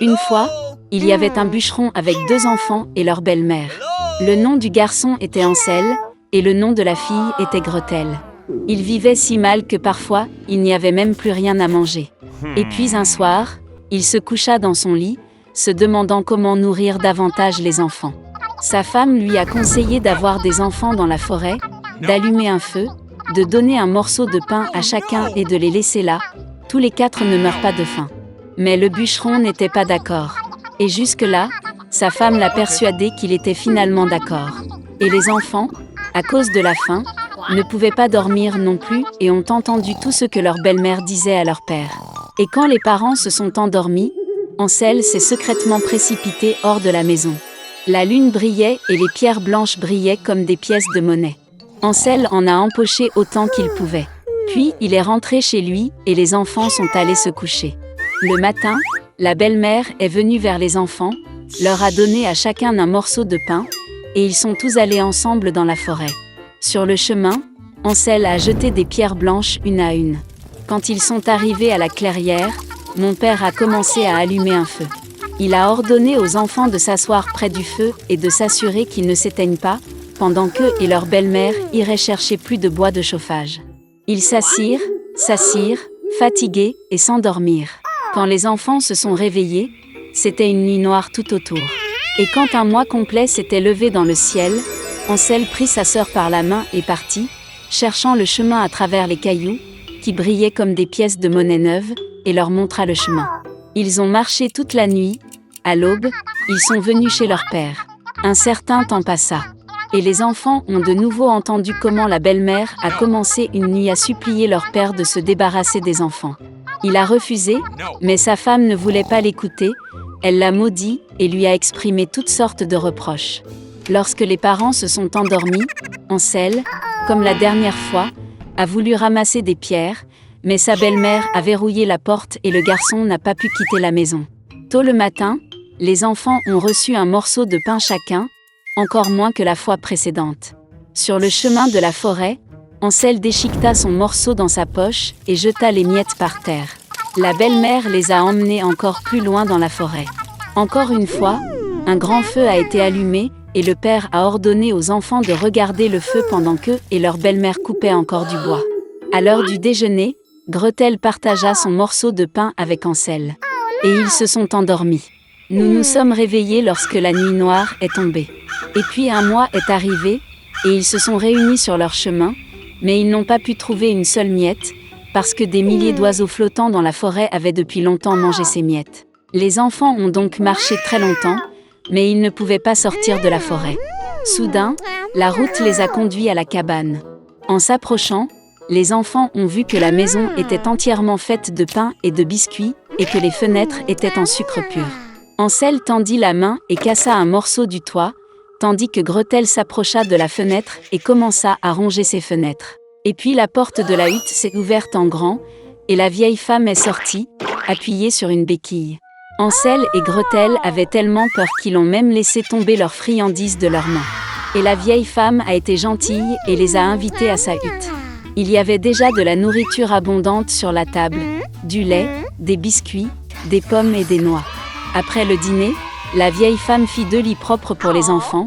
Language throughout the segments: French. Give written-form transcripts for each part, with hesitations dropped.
Une fois, il y avait un bûcheron avec 2 enfants et leur belle-mère. Le nom du garçon était Ansel, et le nom de la fille était Gretel. Ils vivaient si mal que parfois, il n'y avait même plus rien à manger. Et puis un soir, il se coucha dans son lit, se demandant comment nourrir davantage les enfants. Sa femme lui a conseillé d'avoir des enfants dans la forêt, d'allumer un feu, de donner un morceau de pain à chacun et de les laisser là. Tous les 4 ne meurent pas de faim. Mais le bûcheron n'était pas d'accord. Et jusque-là, sa femme l'a persuadé qu'il était finalement d'accord. Et les enfants, à cause de la faim, ne pouvaient pas dormir non plus et ont entendu tout ce que leur belle-mère disait à leur père. Et quand les parents se sont endormis, Ansel s'est secrètement précipité hors de la maison. La lune brillait et les pierres blanches brillaient comme des pièces de monnaie. Ansel en a empoché autant qu'il pouvait. Puis il est rentré chez lui et les enfants sont allés se coucher. Le matin, la belle-mère est venue vers les enfants, leur a donné à chacun un morceau de pain, et ils sont tous allés ensemble dans la forêt. Sur le chemin, Ansel a jeté des pierres blanches une à une. Quand ils sont arrivés à la clairière, mon père a commencé à allumer un feu. Il a ordonné aux enfants de s'asseoir près du feu et de s'assurer qu'ils ne s'éteignent pas, pendant qu'eux et leur belle-mère iraient chercher plus de bois de chauffage. Ils s'assirent, fatigués, et s'endormirent. Quand les enfants se sont réveillés, c'était une nuit noire tout autour. Et quand un mois complet s'était levé dans le ciel, Ansel prit sa sœur par la main et partit, cherchant le chemin à travers les cailloux, qui brillaient comme des pièces de monnaie neuve, et leur montra le chemin. Ils ont marché toute la nuit. À l'aube, ils sont venus chez leur père. Un certain temps passa. Et les enfants ont de nouveau entendu comment la belle-mère a commencé une nuit à supplier leur père de se débarrasser des enfants. Il a refusé, mais sa femme ne voulait pas l'écouter, elle l'a maudit et lui a exprimé toutes sortes de reproches. Lorsque les parents se sont endormis, Ansel, comme la dernière fois, a voulu ramasser des pierres, mais sa belle-mère a verrouillé la porte et le garçon n'a pas pu quitter la maison. Tôt le matin, les enfants ont reçu un morceau de pain chacun, encore moins que la fois précédente. Sur le chemin de la forêt, Ansel déchiqueta son morceau dans sa poche et jeta les miettes par terre. La belle-mère les a emmenés encore plus loin dans la forêt. Encore une fois, un grand feu a été allumé et le père a ordonné aux enfants de regarder le feu pendant qu'eux et leur belle-mère coupaient encore du bois. À l'heure du déjeuner, Gretel partagea son morceau de pain avec Ansel. Et ils se sont endormis. Nous nous sommes réveillés lorsque la nuit noire est tombée. Et puis un mois est arrivé, et ils se sont réunis sur leur chemin, mais ils n'ont pas pu trouver une seule miette, parce que des milliers d'oiseaux flottants dans la forêt avaient depuis longtemps mangé ces miettes. Les enfants ont donc marché très longtemps, mais ils ne pouvaient pas sortir de la forêt. Soudain, la route les a conduits à la cabane. En s'approchant, les enfants ont vu que la maison était entièrement faite de pain et de biscuits, et que les fenêtres étaient en sucre pur. Ansel tendit la main et cassa un morceau du toit, tandis que Gretel s'approcha de la fenêtre et commença à ronger ses fenêtres. Et puis la porte de la hutte s'est ouverte en grand, et la vieille femme est sortie, appuyée sur une béquille. Ansel et Gretel avaient tellement peur qu'ils ont même laissé tomber leurs friandises de leurs mains. Et la vieille femme a été gentille et les a invités à sa hutte. Il y avait déjà de la nourriture abondante sur la table, du lait, des biscuits, des pommes et des noix. Après le dîner, la vieille femme fit 2 lits propres pour les enfants,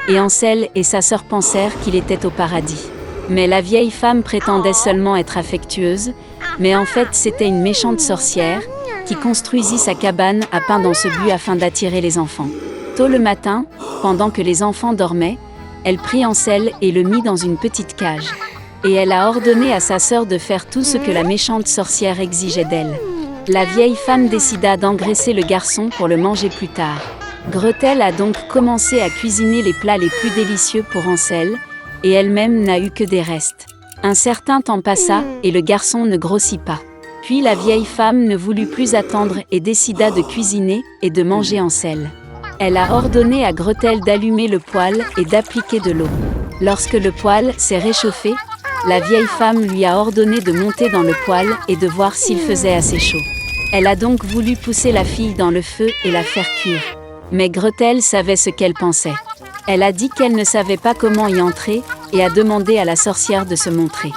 et Ansel et sa sœur pensèrent qu'il était au paradis. Mais la vieille femme prétendait seulement être affectueuse, mais en fait c'était une méchante sorcière, qui construisit sa cabane à pain dans ce but afin d'attirer les enfants. Tôt le matin, pendant que les enfants dormaient, elle prit Ansel et le mit dans une petite cage. Et elle a ordonné à sa sœur de faire tout ce que la méchante sorcière exigeait d'elle. La vieille femme décida d'engraisser le garçon pour le manger plus tard. Gretel a donc commencé à cuisiner les plats les plus délicieux pour Ansel, et elle-même n'a eu que des restes. Un certain temps passa, et le garçon ne grossit pas. Puis la vieille femme ne voulut plus attendre et décida de cuisiner et de manger Ansel. Elle a ordonné à Gretel d'allumer le poêle et d'appliquer de l'eau. Lorsque le poêle s'est réchauffé, la vieille femme lui a ordonné de monter dans le poêle et de voir s'il faisait assez chaud. Elle a donc voulu pousser la fille dans le feu et la faire cuire. Mais Gretel savait ce qu'elle pensait. Elle a dit qu'elle ne savait pas comment y entrer et a demandé à la sorcière de se montrer.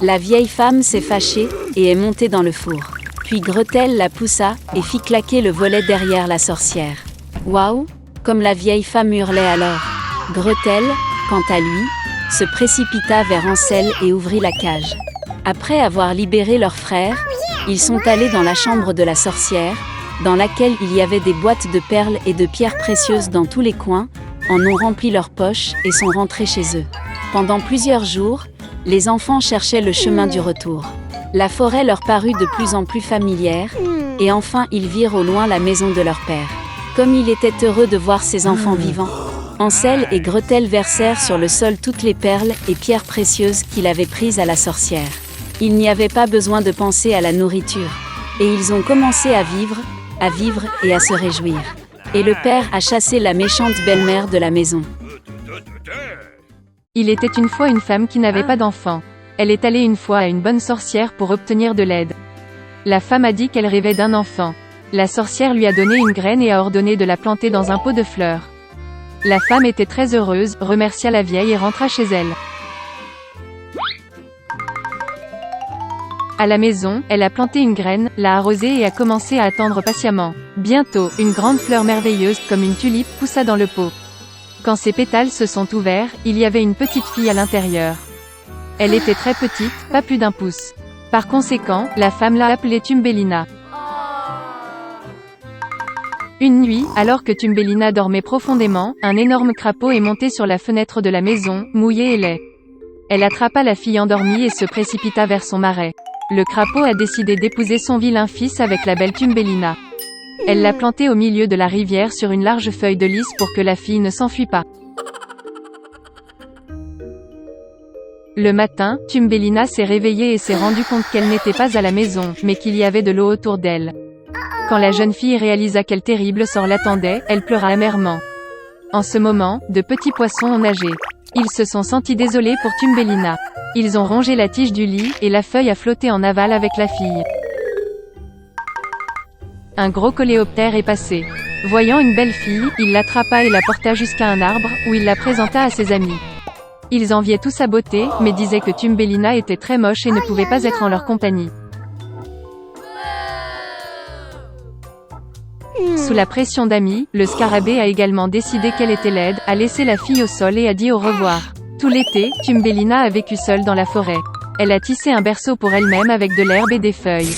La vieille femme s'est fâchée et est montée dans le four. Puis Gretel la poussa et fit claquer le volet derrière la sorcière. Waouh! Comme la vieille femme hurlait alors. Gretel, quant à lui, se précipita vers Hansel et ouvrit la cage. Après avoir libéré leur frère, ils sont allés dans la chambre de la sorcière, dans laquelle il y avait des boîtes de perles et de pierres précieuses dans tous les coins, en ont rempli leurs poches et sont rentrés chez eux. Pendant plusieurs jours, les enfants cherchaient le chemin du retour. La forêt leur parut de plus en plus familière, et enfin ils virent au loin la maison de leur père. Comme il était heureux de voir ses enfants vivants, Hansel et Gretel versèrent sur le sol toutes les perles et pierres précieuses qu'il avait prises à la sorcière. Il n'y avait pas besoin de penser à la nourriture. Et ils ont commencé à vivre et à se réjouir. Et le père a chassé la méchante belle-mère de la maison. Il était une fois une femme qui n'avait pas d'enfant. Elle est allée une fois à une bonne sorcière pour obtenir de l'aide. La femme a dit qu'elle rêvait d'un enfant. La sorcière lui a donné une graine et a ordonné de la planter dans un pot de fleurs. La femme était très heureuse, remercia la vieille et rentra chez elle. À la maison, elle a planté une graine, l'a arrosée et a commencé à attendre patiemment. Bientôt, une grande fleur merveilleuse, comme une tulipe, poussa dans le pot. Quand ses pétales se sont ouverts, il y avait une petite fille à l'intérieur. Elle était très petite, pas plus d'1 pouce. Par conséquent, la femme l'a appelée Thumbelina. Une nuit, alors que Thumbelina dormait profondément, un énorme crapaud est monté sur la fenêtre de la maison, mouillé et laid. Elle attrapa la fille endormie et se précipita vers son marais. Le crapaud a décidé d'épouser son vilain fils avec la belle Thumbelina. Elle l'a planté au milieu de la rivière sur une large feuille de lys pour que la fille ne s'enfuit pas. Le matin, Thumbelina s'est réveillée et s'est rendue compte qu'elle n'était pas à la maison, mais qu'il y avait de l'eau autour d'elle. Quand la jeune fille réalisa quel terrible sort l'attendait, elle pleura amèrement. En ce moment, de petits poissons ont nagé. Ils se sont sentis désolés pour Thumbelina. Ils ont rongé la tige du lit, et la feuille a flotté en aval avec la fille. Un gros coléoptère est passé. Voyant une belle fille, il l'attrapa et la porta jusqu'à un arbre, où il la présenta à ses amis. Ils enviaient tous sa beauté, mais disaient que Thumbelina était très moche et ne pouvait pas être en leur compagnie. Sous la pression d'amis, le scarabée a également décidé qu'elle était laide, a laissé la fille au sol et a dit au revoir. Tout l'été, Thumbelina a vécu seule dans la forêt. Elle a tissé un berceau pour elle-même avec de l'herbe et des feuilles.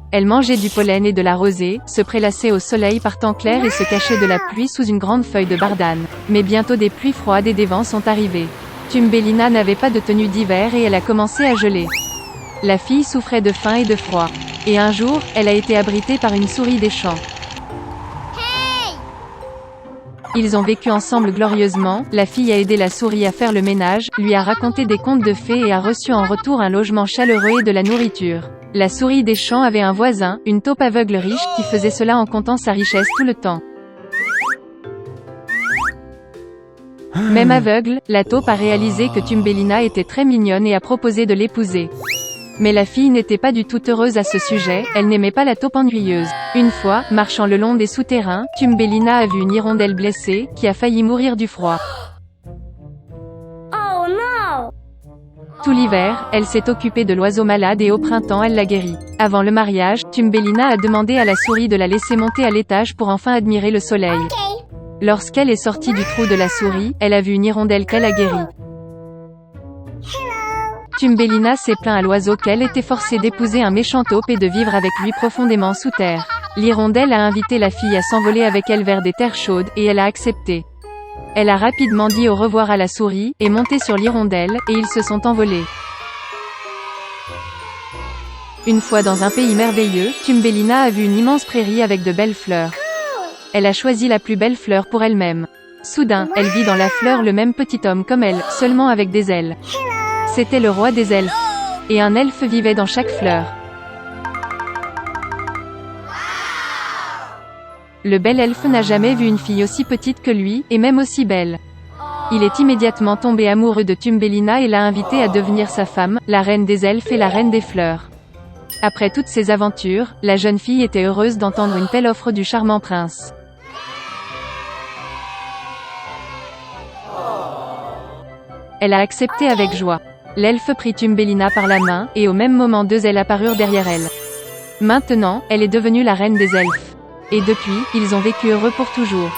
Elle mangeait du pollen et de la rosée, se prélassait au soleil par temps clair et se cachait de la pluie sous une grande feuille de bardane. Mais bientôt des pluies froides et des vents sont arrivés. Thumbelina n'avait pas de tenue d'hiver et elle a commencé à geler. La fille souffrait de faim et de froid. Et un jour, elle a été abritée par une souris des champs. Ils ont vécu ensemble glorieusement, la fille a aidé la souris à faire le ménage, lui a raconté des contes de fées et a reçu en retour un logement chaleureux et de la nourriture. La souris des champs avait un voisin, une taupe aveugle riche, qui faisait cela en comptant sa richesse tout le temps. Même aveugle, la taupe a réalisé que Thumbelina était très mignonne et a proposé de l'épouser. Mais la fille n'était pas du tout heureuse à ce sujet, elle n'aimait pas la taupe ennuyeuse. Une fois, marchant le long des souterrains, Thumbelina a vu une hirondelle blessée, qui a failli mourir du froid. Oh non! Tout l'hiver, elle s'est occupée de l'oiseau malade et au printemps elle l'a guéri. Avant le mariage, Thumbelina a demandé à la souris de la laisser monter à l'étage pour enfin admirer le soleil. Lorsqu'elle est sortie du trou de la souris, elle a vu une hirondelle qu'elle a guérie. Thumbelina s'est plaint à l'oiseau qu'elle était forcée d'épouser un méchant taupe et de vivre avec lui profondément sous terre. L'hirondelle a invité la fille à s'envoler avec elle vers des terres chaudes, et elle a accepté. Elle a rapidement dit au revoir à la souris, est montée sur l'hirondelle, et ils se sont envolés. Une fois dans un pays merveilleux, Thumbelina a vu une immense prairie avec de belles fleurs. Elle a choisi la plus belle fleur pour elle-même. Soudain, elle vit dans la fleur le même petit homme comme elle, seulement avec des ailes. C'était le roi des elfes. Et un elfe vivait dans chaque fleur. Le bel elfe n'a jamais vu une fille aussi petite que lui, et même aussi belle. Il est immédiatement tombé amoureux de Thumbelina et l'a invitée à devenir sa femme, la reine des elfes et la reine des fleurs. Après toutes ces aventures, la jeune fille était heureuse d'entendre une telle offre du charmant prince. Elle a accepté avec joie. L'elfe prit Thumbelina par la main, et au même moment deux ailes apparurent derrière elle. Maintenant, elle est devenue la reine des elfes. Et depuis, ils ont vécu heureux pour toujours.